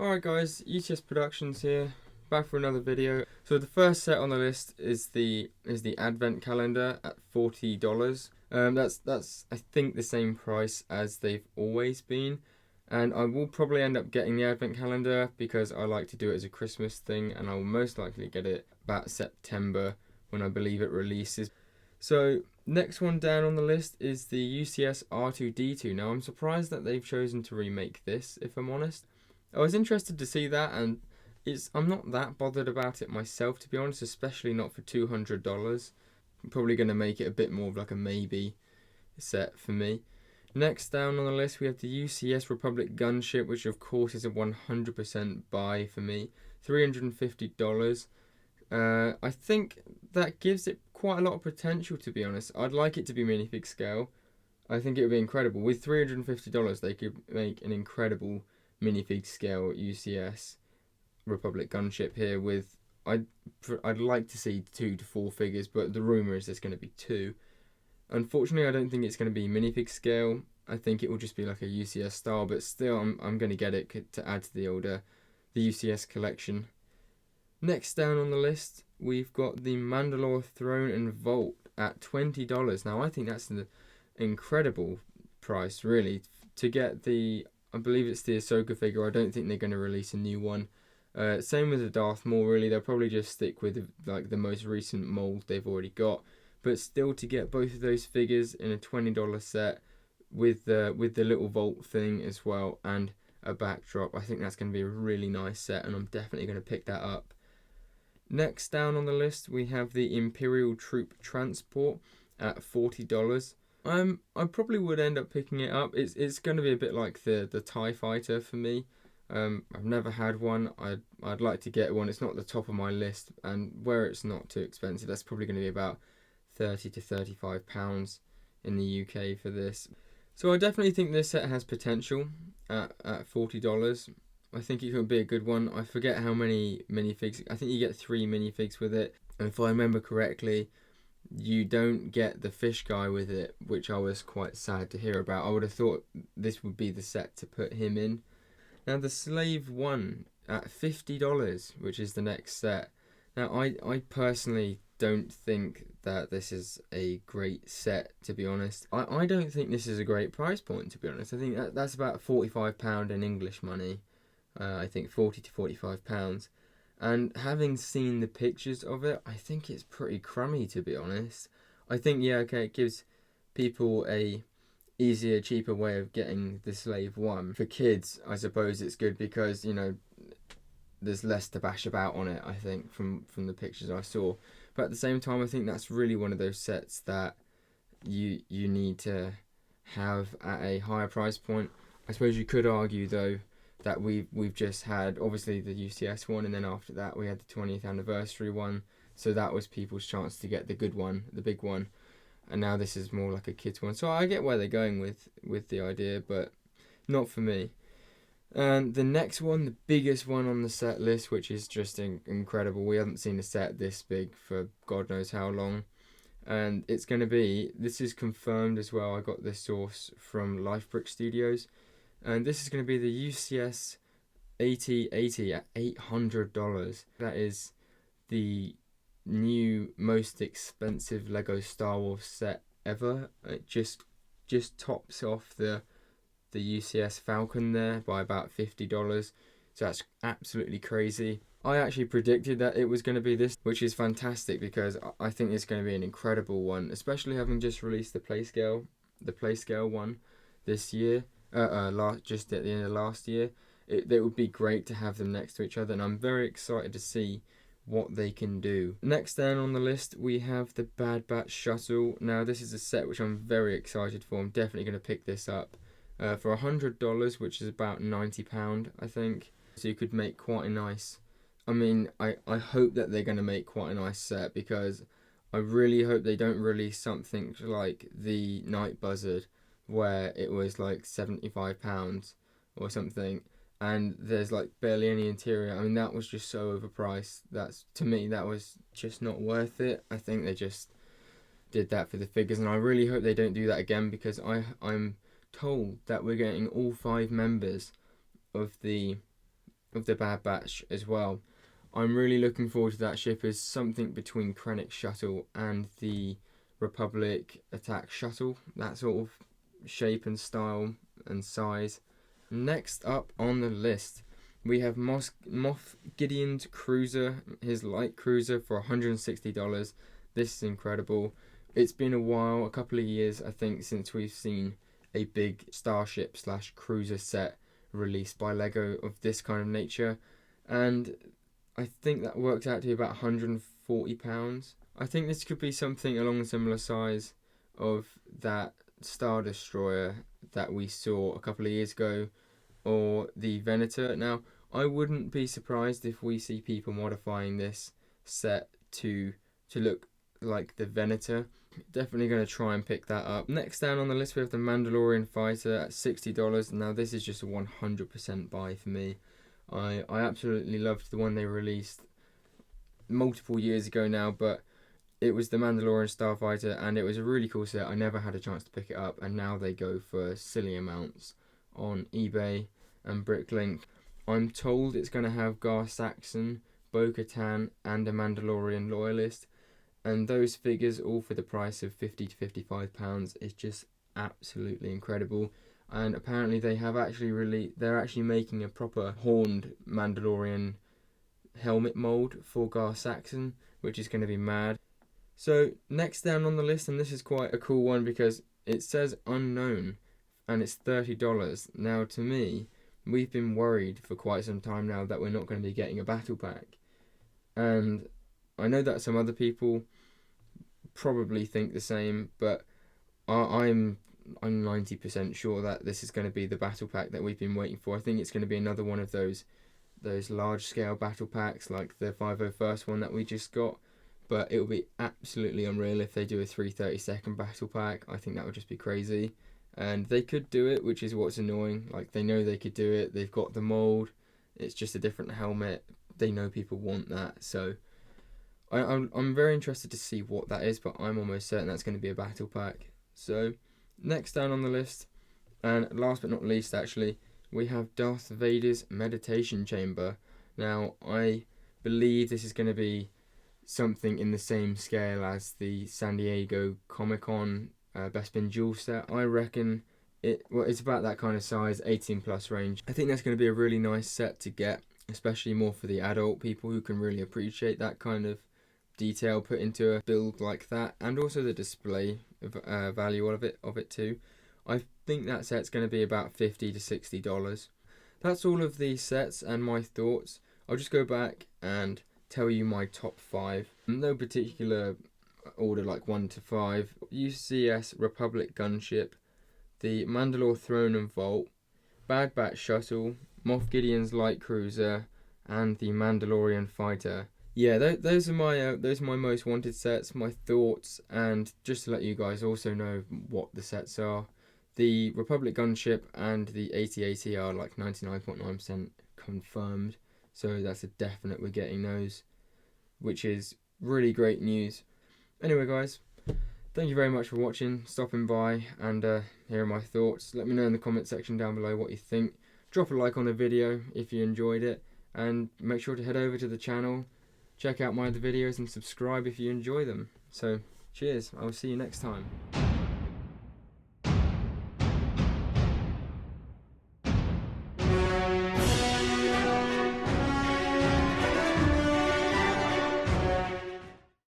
Alright guys, Ucs Productions here, back for another video. So the first set on the list is the advent calendar at $40. That's I think the same price as they've always been, and I will probably end up getting the advent calendar because I like to do it as a Christmas thing, and I will most likely get it about September when I believe it releases. So next one down on the list is the Ucs R2d2. Now I'm surprised that they've chosen to remake this, if I'm honest. I was interested to see that, and I'm not that bothered about it myself, to be honest, especially not for $200. I'm probably going to make it a bit more of like a maybe set for me. Next down on the list we have the Ucs Republic Gun Ship, which of course is a 100% buy for me. $350. I think that gives it quite a lot of potential, to be honest. I'd like it to be minifig scale. I think it would be incredible. With $350 they could make an incredible minifig scale Ucs Republic Gun Ship here. With I'd like to see 2 to 4 figures, but the rumour is there's going to be 2. Unfortunately, I don't think it's going to be minifig scale. I think it will just be like a UCS style, but still I'm going to get it to add to the UCS collection. Next down on the list we've got the Mandalorian Throne and Vault at $20. Now I think that's an incredible price, really, to get the, I believe it's the Ahsoka figure. I don't think they're going to release a new one. Same with the Darth Maul, really. They'll probably just stick with like the most recent mold they've already got. But still, to get both of those figures in a $20 set with the little vault thing as well and a backdrop, I think that's going to be a really nice set, and I'm definitely going to pick that up. Next down on the list we have the Imperial Troop Transport at $40. I probably would end up picking it up. It's going to be a bit like the TIE Fighter for me. I've never had one. I'd like to get one. It's not the top of my list, and where it's not too expensive, that's probably going to be about £30 to £35 in the UK for this. So I definitely think this set has potential at $40. I think it could be a good one. I forget how many minifigs. I think you get 3 minifigs with it, and if I remember correctly, you don't get the fish guy with it, which I was quite sad to hear about. I would have thought this would be the set to put him in. Now the Slave 1 at $50, which is the next set. Now I personally don't think that this is a great set, to be honest. I don't think this is a great price point, to be honest. I think that's about £45 in English money. I think £40 to £45. And having seen the pictures of it, I think it's pretty crummy, to be honest. I think, yeah, okay, it gives people a easier, cheaper way of getting the Slave 1. For kids, I suppose it's good because, you know, there's less to bash about on it, I think, from the pictures I saw. But at the same time, I think that's really one of those sets that you need to have at a higher price point. I suppose you could argue, though, that we've just had obviously the UCS one, and then after that we had the 20th anniversary one, so that was people's chance to get the good one, the big one, and now this is more like a kids one. So I get where they're going with the idea, but not for me. And the next one, the biggest one on the set list, which is just incredible. We haven't seen a set this big for God knows how long, and it's going to be, this is confirmed as well, I got this source from Lifebrick Studios, and this is going to be the Ucs AT-80 at $800. That is the new most expensive Lego Star Wars set ever. It just tops off the UCS Falcon there by about $50. So that's absolutely crazy. I actually predicted that it was going to be this, which is fantastic because I think it's going to be an incredible one, especially having just released the Playscale one this year. Just at the end of last year, it would be great to have them next to each other, and I'm very excited to see what they can do. Next down on the list we have the Bad Bat Shuttle. Now this is a set which I'm very excited for. I'm definitely going to pick this up for $100, which is about £90, I think. So you could make quite a nice, I mean, I hope that they're going to make quite a nice set, because I really hope they don't release something like the Night Buzzard where it was like £75 or something, and there's like barely any interior. I mean, that was just so overpriced. To me, that was just not worth it. I think they just did that for the figures, and I really hope they don't do that again, because I'm told that we're getting all 5 members of the of the Bad Batch as well. I'm really looking forward to that ship as something between Krennic's shuttle and the Republic attack shuttle, that sort of shape and style and size. Next up on the list, we have Moff Gideon's cruiser, his light cruiser, for $160. This is incredible. It's been a while, a couple of years I think, since we've seen a big starship / cruiser set released by Lego of this kind of nature, and I think that worked out to be about £140. I think this could be something along a similar size of that Star Destroyer that we saw a couple of years ago, or the Venator. Now, I wouldn't be surprised if we see people modifying this set to look like the Venator. Definitely going to try and pick that up. Next down on the list we have the Mandalorian Fighter at $60. Now this is just a 100% buy for me. I absolutely loved the one they released multiple years ago now, but it was the Mandalorian Starfighter and it was a really cool set. I never had a chance to pick it up, and now they go for silly amounts on eBay and Bricklink. I'm told it's going to have Gar Saxon, Bo-Katan and a Mandalorian loyalist, and those figures all for the price of £50 to £55 is just absolutely incredible. And apparently they have they're actually making a proper horned Mandalorian helmet mold for Gar Saxon, which is going to be mad. So next down on the list, and this is quite a cool one because it says unknown and it's $30. Now to me, we've been worried for quite some time now that we're not going to be getting a battle pack, and I know that some other people probably think the same, but I'm 90% sure that this is going to be the battle pack that we've been waiting for. I think it's going to be another one of those large scale battle packs like the 501st one that we just got, but it would be absolutely unreal if they do a 3/32 battle pack. I think that would just be crazy, and they could do it, which is what's annoying. Like, they know they could do it, they've got the mold, it's just a different helmet, they know people want that, so I'm very interested to see what that is, but I'm almost certain that's going to be a battle pack. So next down on the list, and last but not least actually, we have Darth Vader's meditation chamber. Now I believe this is going to be something in the same scale as the San Diego Comic-Con Bespin Jewel set. I reckon it's about that kind of size, 18 plus range. I think that's going to be a really nice set to get, especially more for the adult people who can really appreciate that kind of detail put into a build like that, and also the display value of it too. I think that set's going to be about $50 to $60. That's all of these sets and my thoughts. I'll just go back and tell you my top 5. No particular order, like 1 to 5. Ucs Republic Gun Ship, the Mandalore Throne and Vault, Bad Bat Shuttle, Moff Gideon's Light Cruiser, and the Mandalorian Fighter. Yeah, those are my most wanted sets, my thoughts, and just to let you guys also know what the sets are. The Republic Gun Ship and the AT-AT are like 99.9% confirmed, so that's a definite we're getting those, which is really great news. Anyway guys, thank you very much for watching, stopping by, and here are my thoughts. Let me know in the comment section down below what you think. Drop a like on the video if you enjoyed it, and make sure to head over to the channel, check out my other videos and subscribe if you enjoy them. So cheers, I will see you next time.